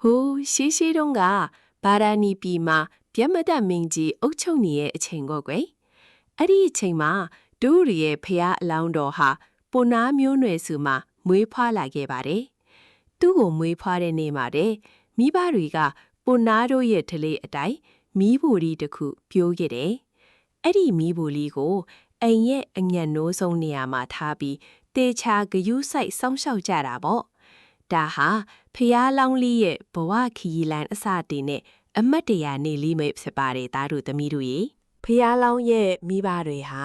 ဟိုးရှေးရှေးတုန်းကဘာရာနီပြည်မှာဗျမဒမင်းကြီးအုပ်ချုပ်နေတဲ့အချိန်ကောကွယ်အဲ့ဒီအချိန်မှာဒူရီရဲ့ဖျားအလောင်းတော်ဟာပုနာမျိုးနွယ်စုမှာမွေးဖွားလာခဲ့ပါတယ်သူ့ကိုမွေးဖွားတဲ့နေ့မှာတဲ့မိဘတွေကပုနာတို့ရဲ့ထလေးအတိုင်းမီးဖိုလီတစ်ခုပြိုးခဲ့တယ်အဲ့ဒီမီးဖိုလီကိုအိမ်ရဲ့အညံ့နိုးဆုံးနေရာမှာထားပြီးတေချာဂယုစိုက်စောင့်ရှောက်ကြတာပေါ့ဒါဟာဖျားလောင်းလေးရဲ့ဘဝခီးလန်အစတင်နဲ့အမတ်တရာနေလေးမဲ့ဖြစ်ပါတယ်သားတို့သမီးတို့ရေဖျားလောင်းရဲ့မိဘတွေဟာ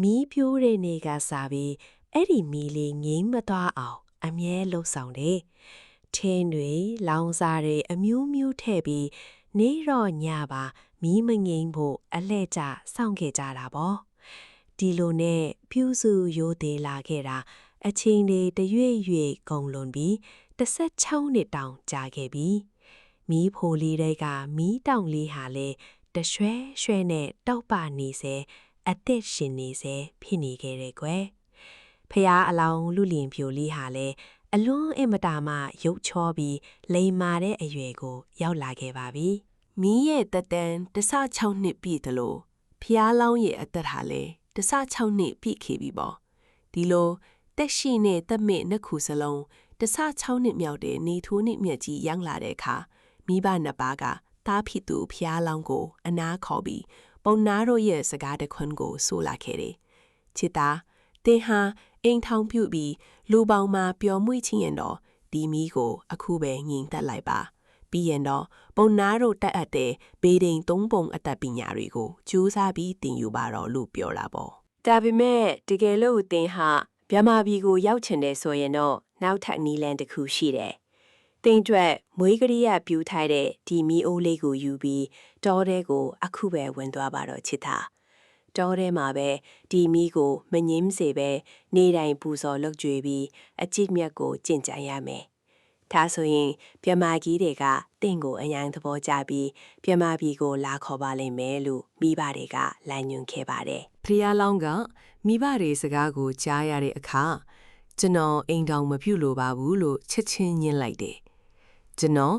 မီးပြိုးတဲ့နေကစားပြီးအဲ့ဒီမီးလေးငိမ့်မသွားအောင်အမြဲလှုပ်ဆောင်တယ်ထင်းတွေလောင်းစားတွေအမျိုးမျိုးထည့်ပြီးနေတော့ညပါမီးမငိမ့်ဖို့အလှဲ့ကျစောင့်ခဲ့ကြတာပေါ့ဒီလိုနဲ့ဖြူစုရိုးသေးလာခဲ့တာအချင်းတွေတရွေ့ရွေ့ဂုံလွန်ပြီး16နှစ်တောင်ကြာခဲ့ပြီမီးဖိုလေးတွေကမီးတောင်လေးဟာလေတရွှဲရွှဲနဲ့တောက်ပနေစေအသက်ရှင်နေစေဖြစ်နေခဲ့တယ်ကွယ်ဖះအလောင်းလူလင်ဖြိုလေးဟာလေအလွန်အင်မတာမှရုပ်ချောပြီးလိမ်မာတဲ့အရွယ်ကိုရောက်လာခဲ့ပါပြီမီးရဲ့တက်တန်း16နှစ်ပြည့်တယ်လို့ဖះလောင်းရဲ့အသက်ဟာလေ16နှစ်ပြည့်ခဲ့ပြီပေါ့ဒီလိုတက်ရှိနဲ့တက်မဲ့နှစ်ခုစလုံး16နှစ်မြောက်တဲ့နေထိုးနှစ်မြတ်ကြီးရောက်လာတဲ့အခါမိဘနှစ်ပါးကသားဖြစ်သူဖျားလောင်းကိုအနားခေါ်ပြီးပုံနာတို့ရဲ့စကားတခွန်းကိုဆိုလာခဲ့တယ်။ချစ်သားတင်ဟာအိမ်ထောင်ပြုပြီးလူပေါင်းမှာပျော်မွေ့ချင်းရင်တော့ဒီမီးကိုအခုပဲငြိမ်သက်လိုက်ပါ။ပြီးရင်တော့ပုံနာတို့တက်အပ်တဲ့ဘေးဒိန်3ပုံအသက်ပညာတွေကိုကြိုးစားပြီးသင်ယူပါတော့လို့ပြောတာပေါ့။ဒါပေမဲ့တကယ်လို့တင်ဟာဗျမာပြည်ကိုရောက်ချင်တယ်ဆိုရင်တော့နောက်ထပ်နီလန်တစ်ခုရှိတယ်။တင်အတွက်မွေးကလေးရပြူထားတဲ့ဒီမီအိုးလေးကိုယူပြီးတောထဲကိုအခုပဲဝင်သွားပါတော့ချစ်တာ။တောထဲမှာပဲဒီမီကိုမငင်းစေပဲနေတိုင်းပူဇော်လုပ်ကြွေပြီးအကြည့်မြတ်ကိုကျင့်ကြံရမယ်။ဒါဆိုရင်ဗျမာကြီးတွေကတင့်ကိုအယံသဘောကျပြီးဗျမာပြည်ကိုလာခေါ်ပါလိမ့်မယ်လို့မိဘတွေကလမ်းညွှန်ခဲ့ပါတယ်။ဖျားလောင်းကမိဘတွေစကားကိုကြားရတဲ့အခါကျွန်တော်အိမ်တောင်မပြုတ်လို့ပါဘူးလို့ချက်ချင်းညှင်းလိုက်တယ်။ကျွန်တော်